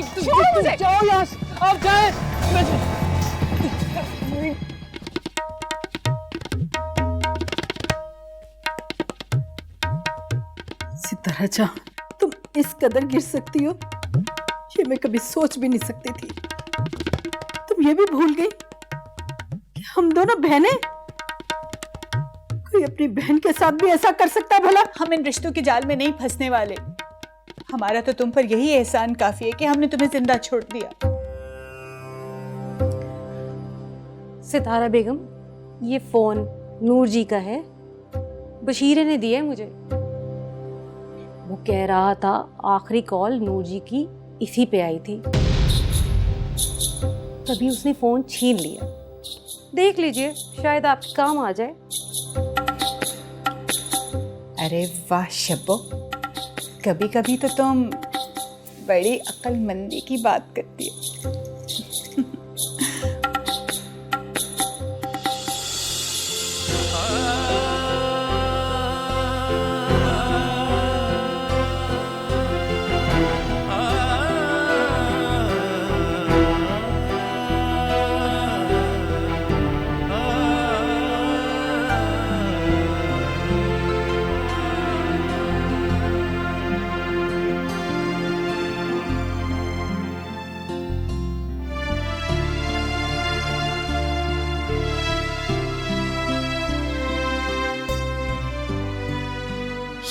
छोड़ो मुझे। जाओ यहाँ से, आप जाए। सितारा जहां तुम इस कदर गिर सकती हो ये मैं कभी सोच भी नहीं सकती थी। तुम ये भी भूल गई कि हम दोनों बहनें। कोई अपनी बहन के साथ भी ऐसा कर सकता है भला? हम इन रिश्तों के जाल में नहीं फंसने वाले। हमारा तो तुम पर यही एहसान काफी है कि हमने तुम्हें जिंदा छोड़ दिया। सितारा बेगम, ये फोन नूर जी का है, बशीरे ने दिया है मुझे। वो कह रहा था आखिरी कॉल नूर जी की इसी पे आई थी, तभी उसने फोन छीन लिया। देख लीजिए, शायद आपके काम आ जाए। अरे वाह शब्बो, कभी कभी तो तुम बड़ी अक्लमंदी की बात करती हो।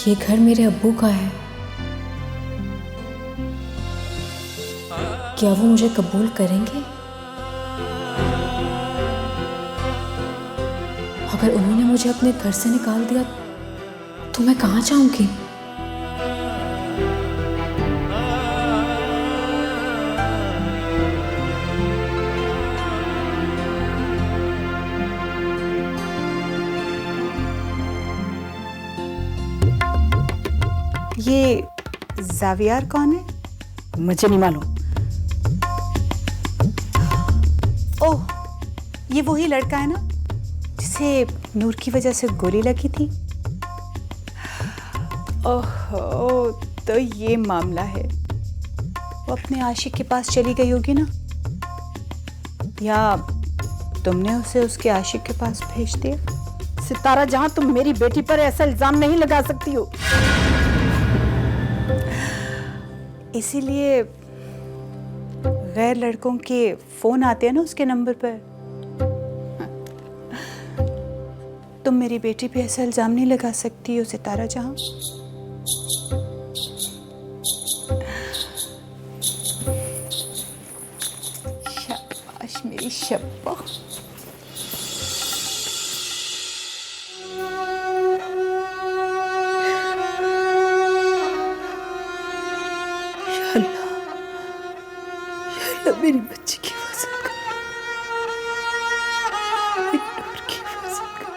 ये घर मेरे अब्बू का है। क्या वो मुझे कबूल करेंगे? अगर उन्होंने मुझे अपने घर से निकाल दिया तो मैं कहाँ जाऊंगी? ये जावियार कौन है? मुझे नहीं मालूम। ओह, ये वही लड़का है ना जिसे नूर की वजह से गोली लगी थी? ओहो, तो ये मामला है। वो अपने आशिक के पास चली गई होगी ना, या तुमने उसे उसके आशिक के पास भेज दिया? सितारा जहां तुम मेरी बेटी पर ऐसा इल्जाम नहीं लगा सकती हो। इसीलिए गैर लड़कों के फोन आते हैं ना उसके नंबर पर। तुम मेरी बेटी पे ऐसा इल्जाम नहीं लगा सकती हो सितारा जहां। शाबाश मेरी शब्बा। मेरी बच्ची की हिफाजत कर, मेरी नूर की हिफाजत कर।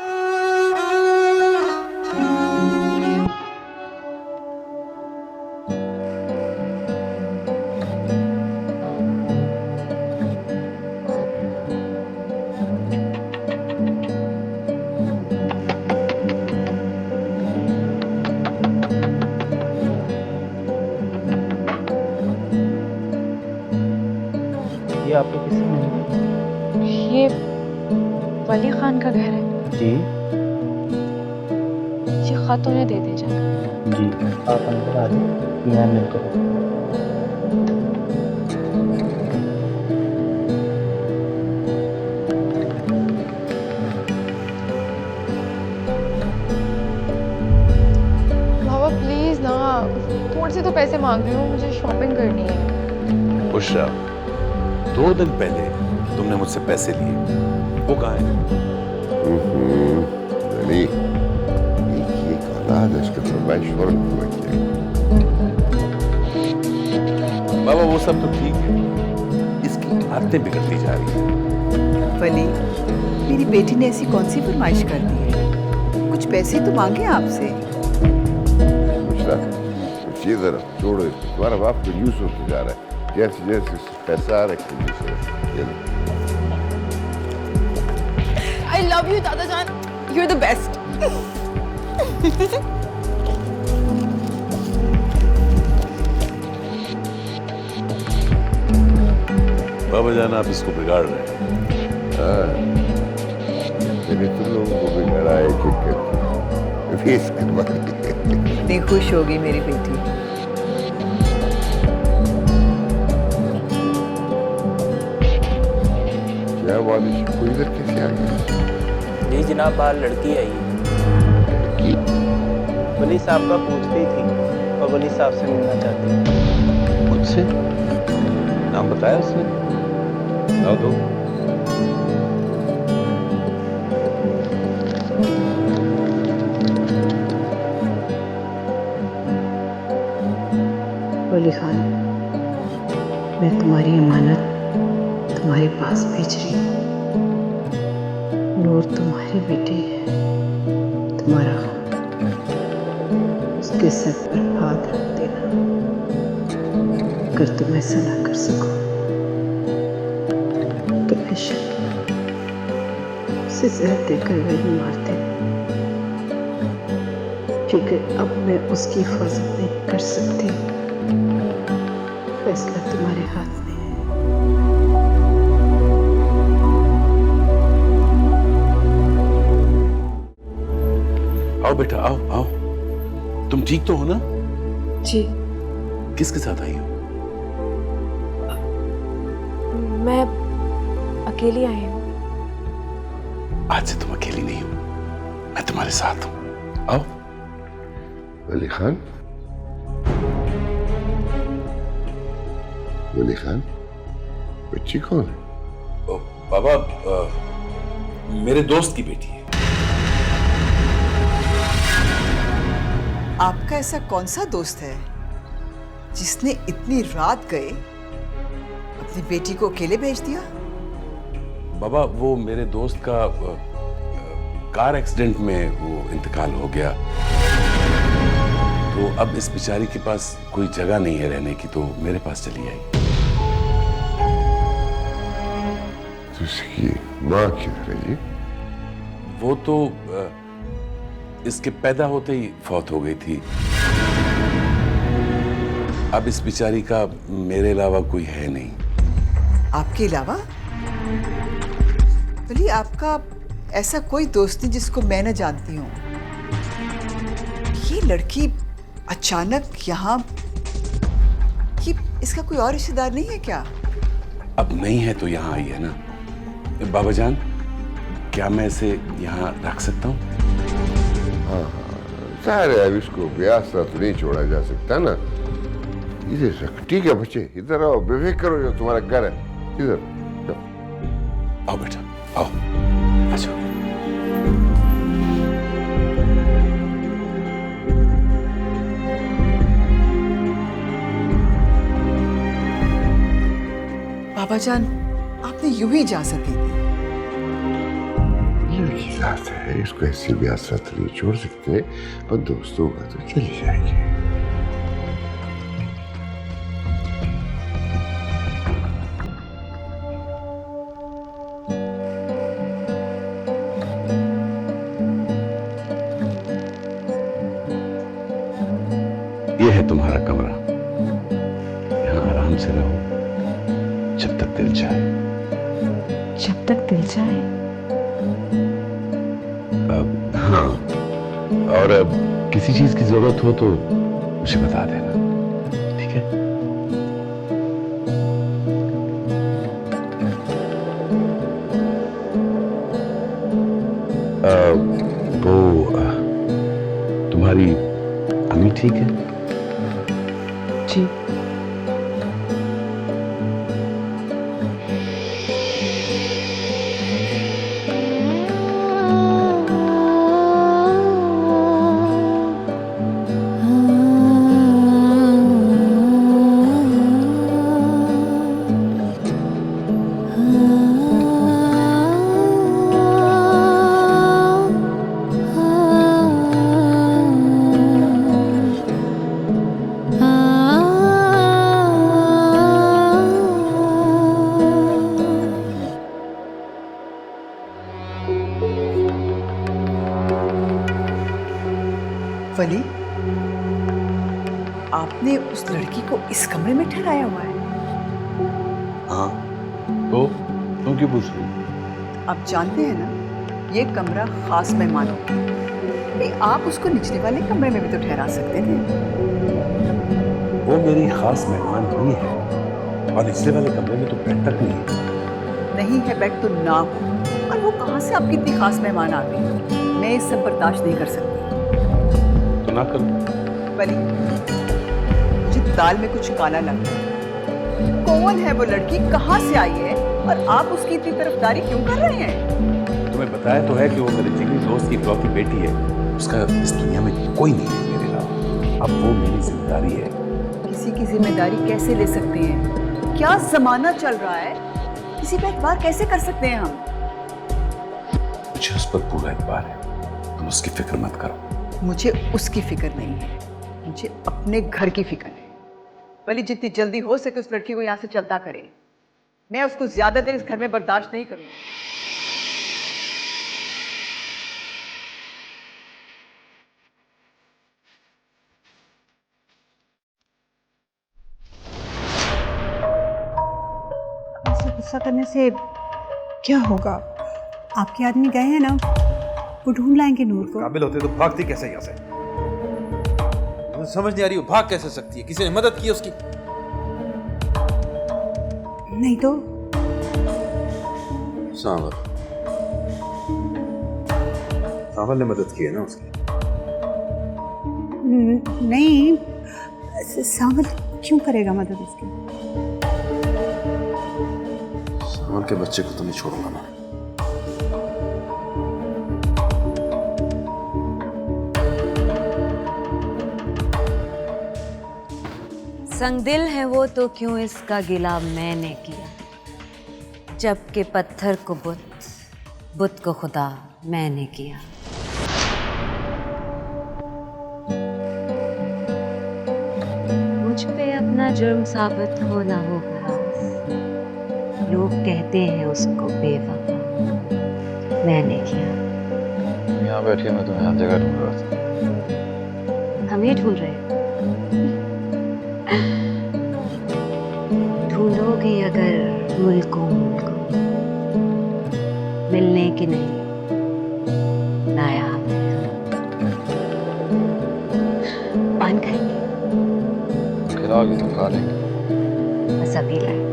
ये आपको किससे मिली? ये वली खान का घर है जी ये खत उन्हें दे दे जाकर। जी, आप अंदर आ जाइए, यहाँ मिलकर। बाबा प्लीज ना, थोड़े से तो पैसे मांग रही हूँ, मुझे शॉपिंग करनी है। बुशरा, 2 दिन पहले तुमने मुझसे पैसे लिए, वो कहाँ है? नहीं, ये औलाद है, इसके फरमाइश फौरन पूरा किया। बाबा वो सब तो ठीक है, इसकी आदतें बिगड़ती जा रही हैं। वली, मेरी बेटी ने ऐसी कौन सी फरमाइश कर दी है? कुछ पैसे तो मांगे आपसे। ये जरा छोड़ो, तुम्हारा बाप तो यूं सोचते जा रहा है जैसे जैसे पैसा आ रहा है। I love you दादा जान, you're the best. बाबा जान आप इसको बिगाड़ रहे हैं। हाँ, मैंने तुम लोगों को बिगाड़ा है कि करके फेस करवाई। कितनी खुश होगी मेरी बेटी। क्या वालिश कोई इधर कैसे आ गया? जी जनाब, बाहर लड़की आई है। वली साहब का पूछती थी और वली साहब से मिलना चाहती थी। मुझसे नाम बताया उसने? बताओ दो। वली खान, मैं तुम्हारी अमानत तुम्हारे पास भेज रही हूँ। नूर तुम्हारी बेटी है, तुम्हारा उसके सर पर हाथ रख देना। अगर तुम ऐसा ना कर सको तो बेशक उसे जहर देकर वही मार देना, क्योंकि अब मैं उसकी हिफाजत नहीं कर सकती। फैसला तुम्हारे हाथ में है। आओ बेटा, आओ आओ। तुम ठीक तो हो ना? जी किसके साथ आई हो? मैं अकेली आई हूँ। आज से तुम अकेली नहीं हो, मैं तुम्हारे साथ हूं। आओ। वली खान, वली खान, बच्ची कौन है? ओ, बाबा, मेरे दोस्त की बेटी है। आपका ऐसा कौन सा दोस्त है जिसने इतनी रात गए अपनी बेटी को अकेले भेज दिया? बाबा, वो मेरे दोस्त का कार एक्सीडेंट में वो इंतकाल हो गया, तो अब इस बेचारी के पास कोई जगह नहीं है रहने की, तो मेरे पास चली आई। तो इसकी माँ किधर है जी? वो तो इसके पैदा होते ही फौत हो गई थी। अब इस बेचारी का मेरे अलावा कोई है नहीं। आपके अलावा? बोली, आपका ऐसा कोई दोस्त नहीं जिसको मैं न जानती हूँ? ये लड़की अचानक यहाँ, ये इसका कोई और रिश्तेदार नहीं है क्या? अब नहीं है तो यहाँ आई है ना। बाबा जान, क्या मैं इसे यहाँ रख सकता हूँ? हाँ हाँ, जाहिर है अब इसको ब्यास तो नहीं छोड़ा जा सकता ना। इधर रख, ठीक है बच्चे, इधर आओ, बेफिक्र करो, जो तुम्हारा घर है, इधर आओ बेटा, आओ, अच्छा। बाबा जान, आपने यूं ही इजाजत दी थी? लड़की साथ है, इसको ऐसे ब्यास नहीं छोड़ सकते, और दोस्तों का तो चली जाएगी। ये है तुम्हारा कमरा, यहाँ आराम से रहो जब तक दिल चाहे। जब तक दिल चाहे? हाँ, और अब किसी चीज की जरूरत हो तो मुझे बता देना, ठीक है? तुम्हारी अम्मी ठीक है? जी। वली, आपने उस लड़की को इस कमरे में ठहराया हुआ है? हाँ, तो तुम क्यों पूछ रही हो? आप जानते हैं ना, ये कमरा खास मेहमानों का है। नहीं, आप उसको निचले वाले कमरे में भी तो ठहरा सकते थे। वो मेरी खास मेहमान नहीं है, और निचले वाले कमरे में तो बेड तक नहीं है। नहीं है बेड तो ना हो, और वो कहाँ से आपकी इतनी खास मेहमान आ गई? मैं इस सब बर्दाश्त नहीं कर सकती। तो ना करो। वली, मुझे दाल में कुछ काला लग रहा है। कौन है वो लड़की, कहाँ से आई है, और आप उसकी इतनी तरफदारी क्यों कर रहे हैं? तुम्हें बताया तो है कि वो मेरे जिगरी दोस्त की इकलौती बेटी है। उसका इस दुनिया में कोई नहीं है मेरे अलावा। अब वो मेरी जिम्मेदारी है। किसी की जिम्मेदारी कैसे ले सकते हैं? क्या जमाना चल रहा है, किसी पे एतबार कैसे कर सकते हैं हम? मुझे उस पर पूरा एतबार है, तुम उसकी फिक्र मत करो। मुझे उसकी फिक्र नहीं है, मुझे अपने घर की फिक्र है। भले जितनी जल्दी हो सके उस लड़की को यहाँ से चलता करें। मैं उसको ज्यादा देर इस घर में बर्दाश्त नहीं करूंगी। ऐसे गुस्सा करने से क्या होगा? आपके आदमी गए हैं ना, वो ढूंढ लाएंगे नूर को। काबिल होते तो भागती कैसे यहाँ से? मुझे समझ नहीं आ रही, वो भाग कैसे सकती है? किसी ने मदद की उसकी? नहीं तो सावल ने मदद की है ना उसकी? नहीं, सावल क्यों करेगा मदद उसकी? सावल के बच्चे को तो नहीं छोड़ूंगा मैं। संगदिल है वो तो क्यों इसका गिला मैंने किया, जबकि पत्थर को बुत, बुत को खुदा मैंने किया। मुझ पे अपना जुर्म साबित होना होगा। लोग कहते हैं उसको बेवफा, मैंने किया। यहाँ बैठे मैं तुम्हें हर जगह ढूंढ रहा था। हम ही ढूंढ रहे हैं। ढूंढोगे अगर मुल्कों मिलने की नहीं, नायाब पान खाएंगे? खिलाओगे तो खा लेंगे। बस अभी लाए।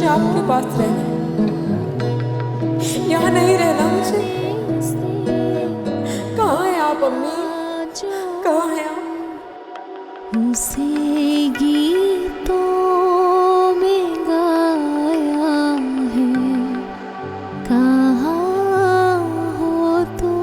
आपके पास रहना, यहाँ नहीं रहना मुझे। कहाँ है आप अम्मी? कहाँ है आप? उसे गीतों में गाया है, कहाँ हो तुम?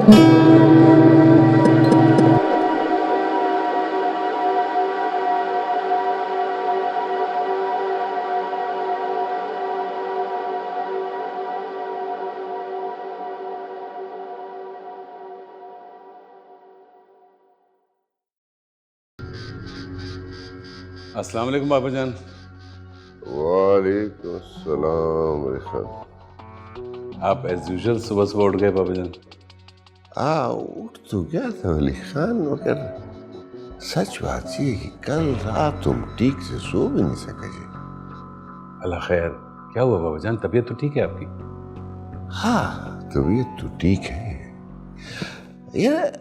अस्सलाम वालेकुम बाबा जान। वालेकुम अस्सलाम। आप एज यूजुअल सुबह सुबह उठ गए बाबा जान। उठ तो गया था अली खान, मगर सच बात ये कि कल रात तुम ठीक से सो भी नहीं सके जी। अल्लाह खैर, क्या हुआ बाबा जान? तबीयत तो ठीक है आपकी? हाँ, तबीयत तो ठीक है। यार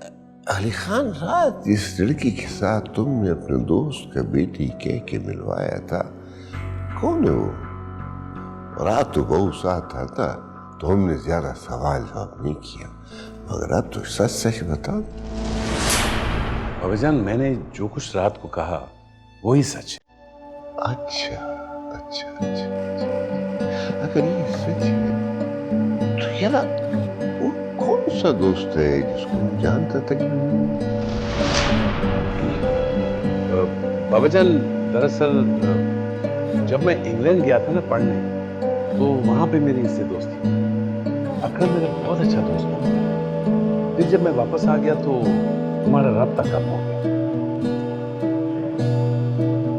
अली खान, रात जिस लड़की के साथ तुमने अपने दोस्त का बेटी कह के मिलवाया था, कौन है वो? रात तो बहुत साथ था तो हमने ज्यादा सवाल जवाब नहीं किया, मगर अब तो सच सच बताओ। बाबा जान, मैंने जो कुछ रात को कहा वही सच है। अच्छा अच्छा अच्छा, अच्छा। अगर ये सच है तो यार वो कौन सा दोस्त है जिसको हम जानता था कि बाबा जान, दरअसल जब मैं इंग्लैंड गया था ना पढ़ने, तो वहां पे मेरी इससे दोस्ती थी। अकरम मेरा बहुत अच्छा दोस्त था। फिर जब मैं वापस आ गया तो हमारा राब्ता कम हो गया।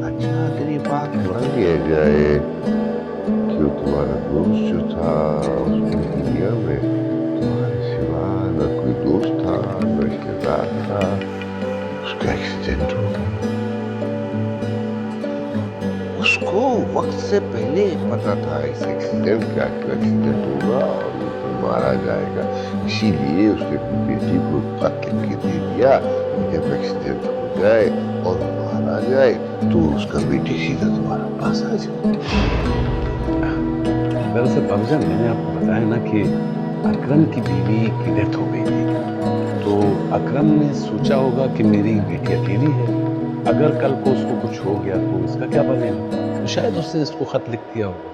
अच्छा, अगर ये बात मान लिया जाए कि वो तुम्हारा दोस्त जो था उसकी दुनिया में तुम्हारे सिवा न कोई दोस्त था न रिश्तेदार था, उसका एक्सीडेंट हो गया। उसको वक्त से पहले पता था इस एक्सीडेंट का, कि एक्सीडेंट होगा और वो मारा जाएगा, इसीलिए उसने अपनी बेटी को पकड़ के दे दिया कि जब एक्सीडेंट हो जाए और मारा जाए तो उसका बेटी सीधा तुम्हारा पास आ जाए। दरअसल बाबा जान, मैंने आपको बताया ना कि अकरम की बीवी की डेथ हो गई थी, तो अकरम ने सोचा होगा कि मेरी बेटी अकेली है, अगर कल को उसको कुछ हो गया तो इसका क्या बनेगा, तो शायद उसने इसको खत लिख दिया होगा।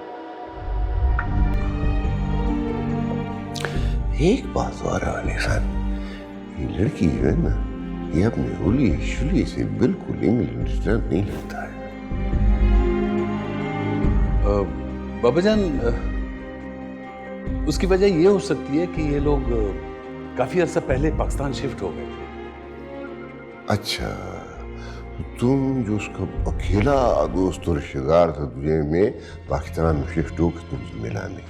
एक बात और है अली खान, ये लड़की जो है ना, ये अपने होली शुली से बिल्कुल इंग्लैंड रिटर्न नहीं लगता है। बाबा जान, उसकी वजह ये हो सकती है कि ये लोग काफी अर्सा पहले पाकिस्तान शिफ्ट हो गए थे। अच्छा, तो तुम जो उसका अकेला दोस्त और रिश्तेदार था तुझे में पाकिस्तान में शिफ्ट हो के तुमसे मिला नहीं।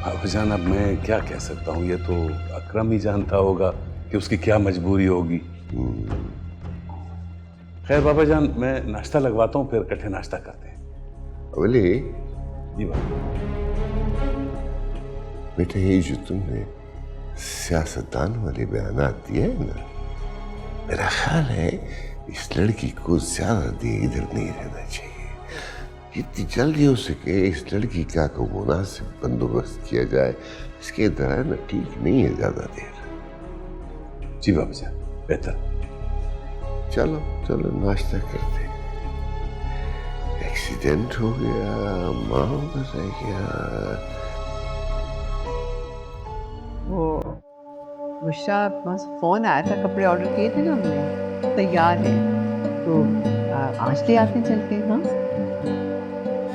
बाबा जान, अब मैं क्या कह सकता हूँ, ये तो अकरम ही जानता होगा कि उसकी क्या मजबूरी होगी। खैर बाबा जान, मैं नाश्ता लगवाता हूँ, फिर इकट्ठे नाश्ता करते हैं। अवली जी बाबा। बेटा, ये जो तुमने सियासतदान वाले बयानात दिए है ना, मेरा ख्याल है इस लड़की को ज्यादा देर इधर नहीं रहना चाहिए। जितनी जल्दी हो सके इस लड़की का को मुनासिब बंदोबस्त किया जाए। इसके इधर है ना, ठीक नहीं है ज्यादा देर। जी बाबा जान, बेहतर। चलो चलो नाश्ता करते। एक्सीडेंट हो गया, माँ रह गया। वो उषा बस फोन आया था, कपड़े ऑर्डर किए थे ना हमने, तैयार है तो आज ले आते चलते हैं। हाँ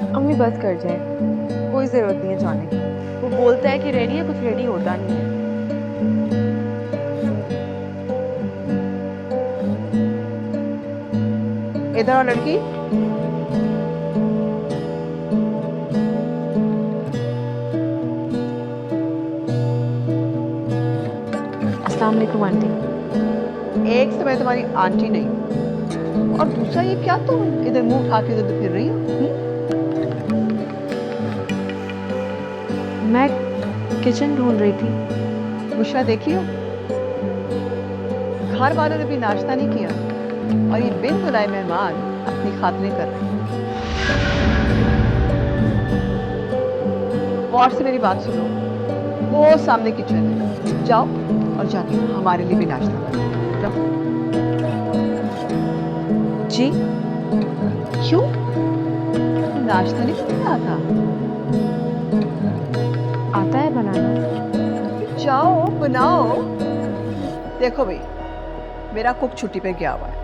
अम्मी बस कर जाए, कोई ज़रूरत नहीं है जाने की। वो बोलता है कि रेडी है, कुछ रेडी होता नहीं है। इधर आओ लड़की। अस्सलाम वालेकुम आंटी। एक समय तुम्हारी आंटी नहीं, और दूसरा ये क्या तुम इधर मुंह उठा के इधर फिर रही हो? मैं किचन ढूंढ रही थी। उषा देखियो, घर वालों ने भी नाश्ता नहीं किया और ये बिन बुलाए मेहमान अपनी खातिरें कर रहे हैं। गौर से मेरी बात सुनो, वो सामने किचन है, जाओ और जाके हमारे लिए भी नाश्ता करो। जाओ। जी क्यों, नाश्ता नहीं बनाया था? आता है बनाना। जाओ बनाओ। देखो भाई, मेरा कुक छुट्टी पे गया हुआ है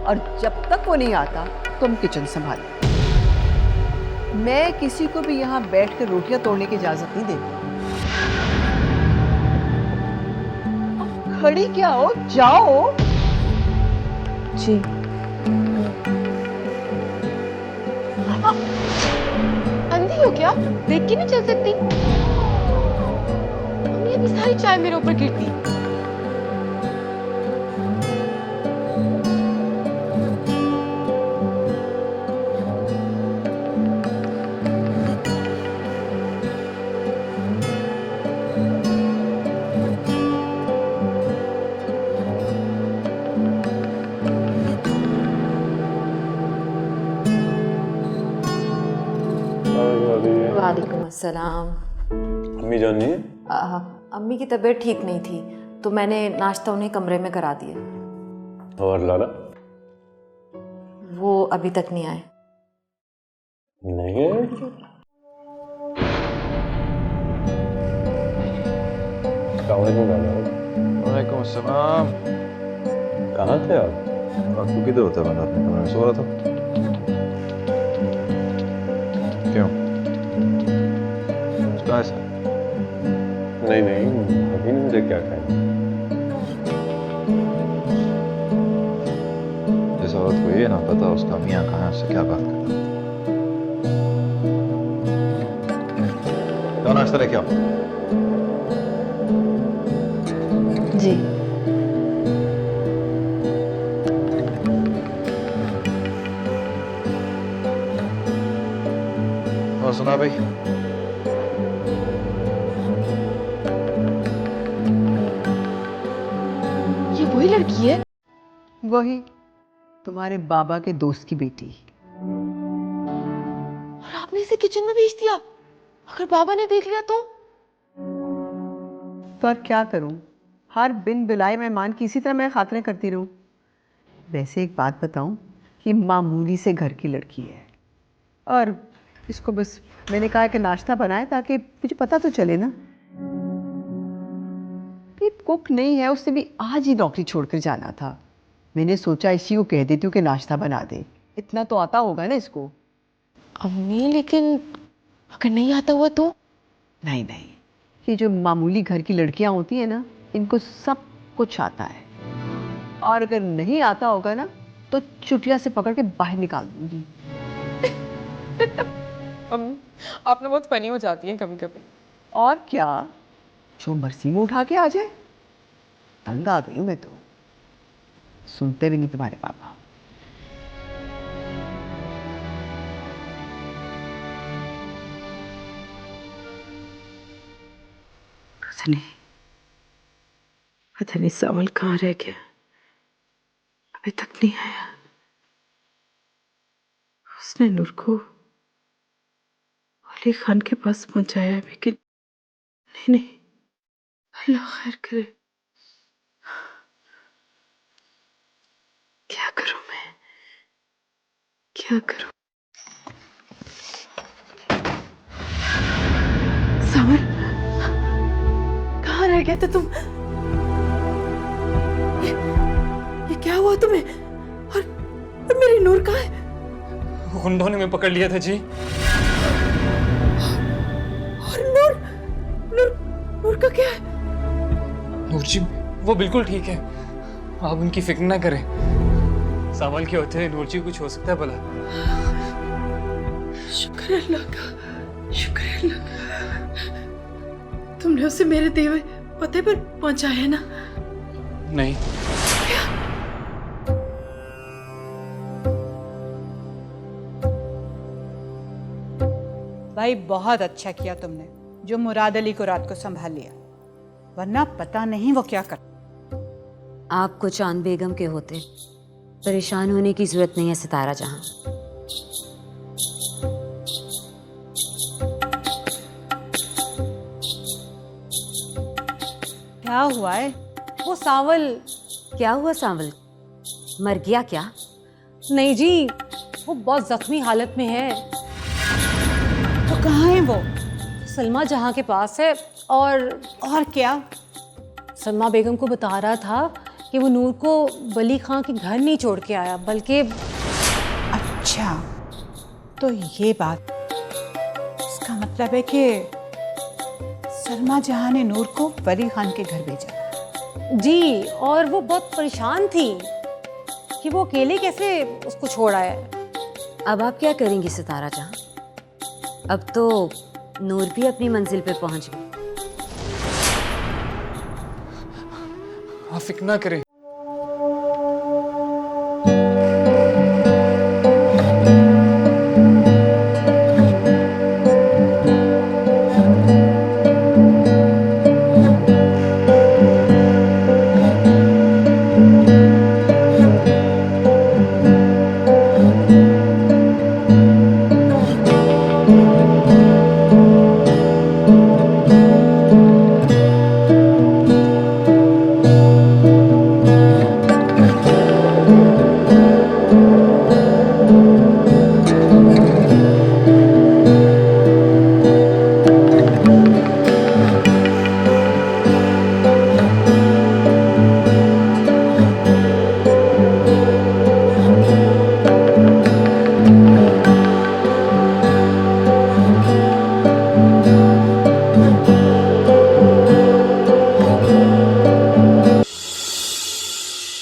और जब तक वो नहीं आता तुम किचन संभालो। मैं किसी को भी यहाँ बैठ कर रोटियां तोड़ने की इजाजत नहीं देती। खड़ी क्या हो, जाओ। जी। अंधी हो क्या? देख के नहीं चल सकती? मम्मी अभी सारी चाय मेरे ऊपर गिरती। वालेकुम अस्सलाम। अम्मी जान नहीं है? अम्मी की तबीयत ठीक नहीं थी तो मैंने नाश्ता उन्हें कमरे में करा दिया। और लाला? वो अभी तक नहीं आए। नहीं है? वालेकुम अस्सलाम। कहाँ थे आप? तू किधर होता है? मैंने अपने कमरे में सो रहा था। क्यों? कहाँ से? नहीं नहीं, अभी नहीं, मुझे क्या खाया। जिस औरत को ये ना पता उसका मियाँ कहाँ है, उससे क्या बात करना। तो नाश्ता लेके आओ। जी। और सुना भाई? ये वही लड़की है? वही, तुम्हारे बाबा के दोस्त की बेटी। और आपने इसे किचन में भेज दिया? अगर बाबा ने देख लिया तो? पर क्या करूं, हर बिन बुलाए मेहमान की इसी तरह मैं खातिरें करती रहूं। वैसे एक बात बताऊं, कि मामूली से घर की लड़की है और इसको बस मैंने कहा कि नाश्ता बनाए ताकि मुझे पता तो चले ना। ये कुक नहीं है, उससे भी आज ही नौकरी छोड़कर जाना था। मैंने सोचा इसी को कह देती हूँ कि नाश्ता बना दे, इतना तो आता होगा ना इसको। अम्मी लेकिन अगर नहीं आता हुआ तो? नहीं नहीं, ये जो मामूली घर की लड़कियां होती हैं ना, इनको सब कुछ आता है। और अगर नहीं आता होगा ना तो चुटिया से पकड़ के बाहर निकाल दूंगी। अम्मी आप ना बहुत फनी हो जाती हैं कभी कभी। और क्या, जो मर्जी में उठा के आ जाए। तंग आ गई हूं मैं तो, सुनते भी नहीं तुम्हारे पापा। पता नहीं सावल कहाँ रह गया, अभी तक नहीं आया। उसने नूर को अली खान के पास पहुंचाया, लेकिन नहीं, अल्लाह खैर करे। क्या करूं मैं, क्या करूं? सावर, कहाँ रह गए थे तुम? ये क्या हुआ तुम्हें? और मेरी नूर कहाँ है? गुंडों ने मैं पकड़ लिया था जी। और नूर नूर का क्या है? नूर जी वो बिल्कुल ठीक है, आप उनकी फिक्र ना करें। सावल के होते हैं नूर जी कुछ हो सकता है भला। शुक्र है अल्लाह का, शुक्र है अल्लाह का। तुमने उसे मेरे दिए हुए पते पर पहुंचाया है ना? नहीं। भाई बहुत अच्छा किया तुमने जो मुराद अली को रात को संभाल लिया, वरना पता नहीं वो क्या कर। आपको चांद बेगम के होते परेशान होने की जरूरत नहीं है सितारा जहां। क्या हुआ है? वो सावल। क्या हुआ सावल? मर गया क्या? नहीं जी, वो बहुत जख्मी हालत में है। तो कहाँ है वो? सलमा जहां के पास है। और क्या? सलमा बेगम को बता रहा था कि वो नूर को वली खां के घर नहीं छोड़ के आया, बल्कि अच्छा, तो ये बात, इसका मतलब है कि सलमा जहां ने नूर को वली खान के घर भेजा। जी, और वो बहुत परेशान थी कि वो अकेले कैसे उसको छोड़ आया है। अब आप क्या करेंगी सितारा जहां? अब तो नूर भी अपनी मंजिल पे पहुंच गई। आप फिक्र ना करें।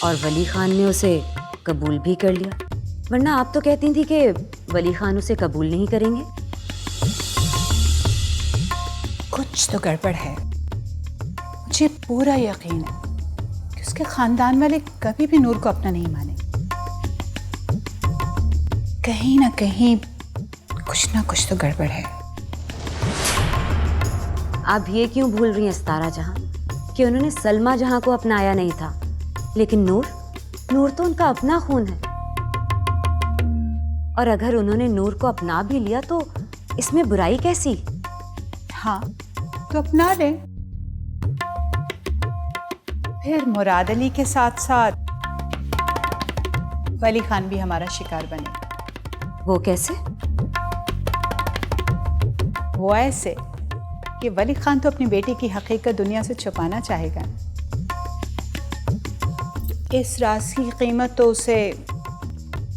और वली खान ने उसे कबूल भी कर लिया, वरना आप तो कहती थी कि वली खान उसे कबूल नहीं करेंगे। कुछ तो गड़बड़ है। मुझे पूरा यकीन है कि उसके खानदान वाले कभी भी नूर को अपना नहीं माने। कहीं ना कहीं कुछ तो गड़बड़ है। आप ये क्यों भूल रही हैं सितारा जहां कि उन्होंने सलमा जहां को अपनाया नहीं था, लेकिन नूर तो उनका अपना खून है। और अगर उन्होंने नूर को अपना भी लिया तो इसमें बुराई कैसी? हाँ, तो अपना ले। फिर मुराद अली के साथ साथ वली खान भी हमारा शिकार बने। वो कैसे? वो ऐसे कि वली खान तो अपनी बेटी की हकीकत दुनिया से छुपाना चाहेगा। इस राज की कीमत तो उसे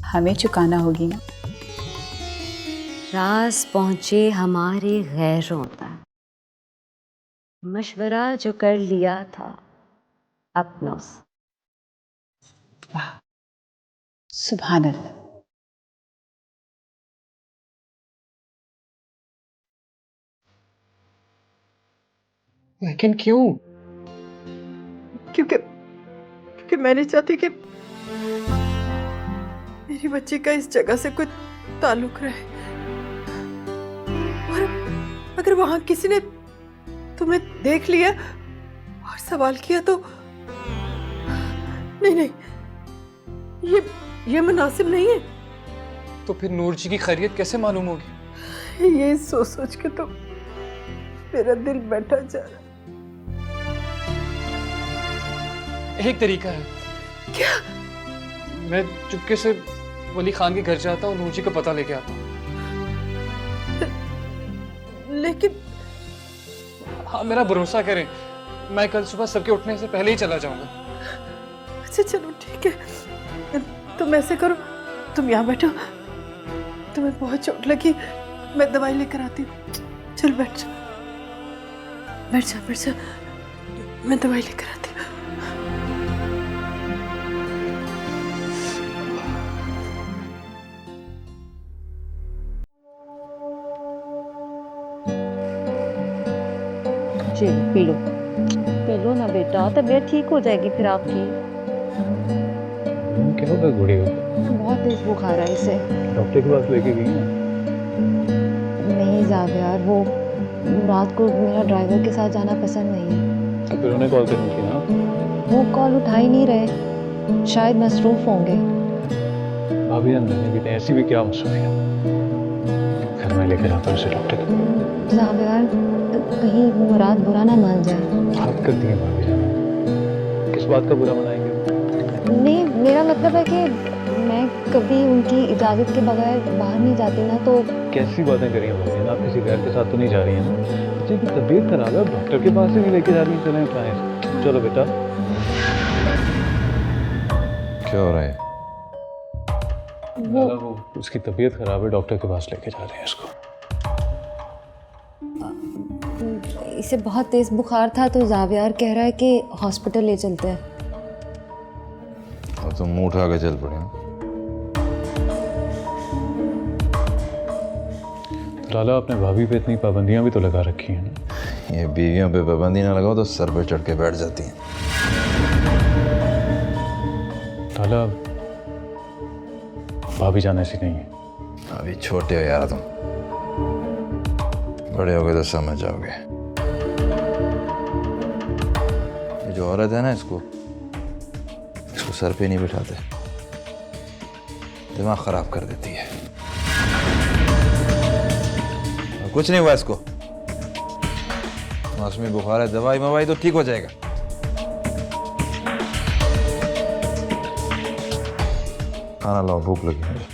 हमें चुकाना होगी ना। राज पहुंचे हमारे गैरों तक, मशवरा जो कर लिया था अपनों से। वाह, सुभान अल्लाह। लेकिन क्यों? क्योंकि मैं नहीं चाहती कि मेरी बच्ची का इस जगह से कुछ ताल्लुक रहे। और अगर वहां किसी ने तुम्हें देख लिया और सवाल किया तो नहीं, ये मुनासिब नहीं है। तो फिर नूर जी की खैरियत कैसे मालूम होगी? ये सोच के तो मेरा दिल बैठा जा रहा। एक तरीका है। क्या? मैं चुपके से वली खान के घर जाता और नूर जी का पता लेके आता। लेकिन हाँ, मेरा भरोसा करें, मैं कल सुबह सबके उठने से पहले ही चला जाऊंगा। अच्छा चलो ठीक है, तुम ऐसे करो, तुम यहाँ बैठो, तुम्हें बहुत चोट लगी, मैं दवाई लेकर आती हूँ। चल बैठ जा, मैं दवाई लेकर आती हूँ। चल पी लो ना बेटा, तबीयत ठीक हो जाएगी फिर आपकी। क्या होगा गुड़ी को? बहुत तेज बुखार है इसे। डॉक्टर के पास लेके गई हैं? नहीं जावे यार, वो रात को मेरा ड्राइवर के साथ जाना पसंद नहीं है। तो फिर उन्हें कॉल करनी थी ना। वो कॉल उठा ही नहीं रहे, शायद मसरूफ होंगे। भाभी अंदर भी ऐसी भी क्या मसरूफियत। घर में लेकर आता हूँ उसे डॉक्टर के। जावे यार, कहीं मुराद बुरा ना मान जाए। बात करती हैं भाभी जान, किस बात का बुरा मनाएंगे? नहीं, मेरा मतलब है कि मैं कभी उनकी इजाजत के बगैर बाहर नहीं जाती ना। तो कैसी बातें करी हैं भाभी? आप किसी घर के साथ तो नहीं जा रही हैं ना? बच्चे की तबीयत खराब है, डॉक्टर के पास ही नहीं लेके जा रही हैं। चलें चलो बेटा। क्या हो रहा है? वो उसकी तबीयत खराब है, डॉक्टर के पास लेके जा रहे हैं इसको। इसे बहुत तेज बुखार था तो जावियार कह रहा है कि हॉस्पिटल ले चलते हैं। और तुम मुंह उठा के चल पड़े। लाला, अपने भाभी पे इतनी पाबंदियां भी तो लगा रखी हैं ना। ये बीवियों पे पाबंदी ना लगाओ तो सर पे चढ़ के बैठ जाती हैं। लाला, भाभी जाने से नहीं है। अभी छोटे हो यार तुम, बड़े हो गए तो समझ जाओगे। ये जो औरत है ना, इसको सर पे नहीं बिठाते, दिमाग खराब कर देती है। और कुछ नहीं हुआ इसको, मौसमी बुखार है, दवाई मवाई तो ठीक हो जाएगा। खाना लाओ, भूख लगी मुझे।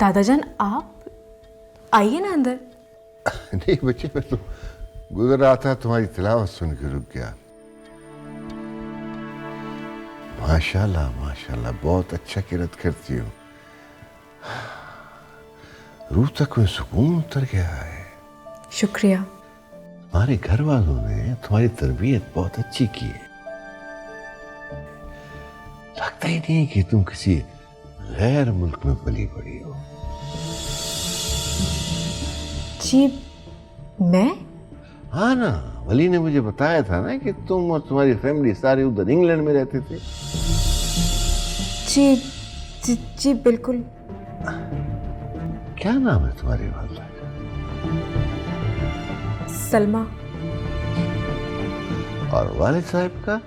दादाजान आप आइए ना अंदर। नहीं बच्चे, मैं तो गुजर रहा था, तुम्हारी तिलावत सुन के रुक गया। माशाल्लाह माशाल्लाह, बहुत अच्छा किरत करती हो। रूह तक में सुकून उतर गया है। शुक्रिया। तुम्हारे घर वालों ने तुम्हारी तरबियत बहुत अच्छी की है। लगता ही नहीं कि तुम किसी गैर मुल्क में पली बड़ी हो। जी मैं? हाँ ना, वली ने मुझे बताया था ना कि तुम और तुम्हारी फैमिली सारे उधर इंग्लैंड में रहते थे। जी जी, जी बिल्कुल। क्या नाम है तुम्हारी वालिदा का? सलमा। और वालिद साहब का?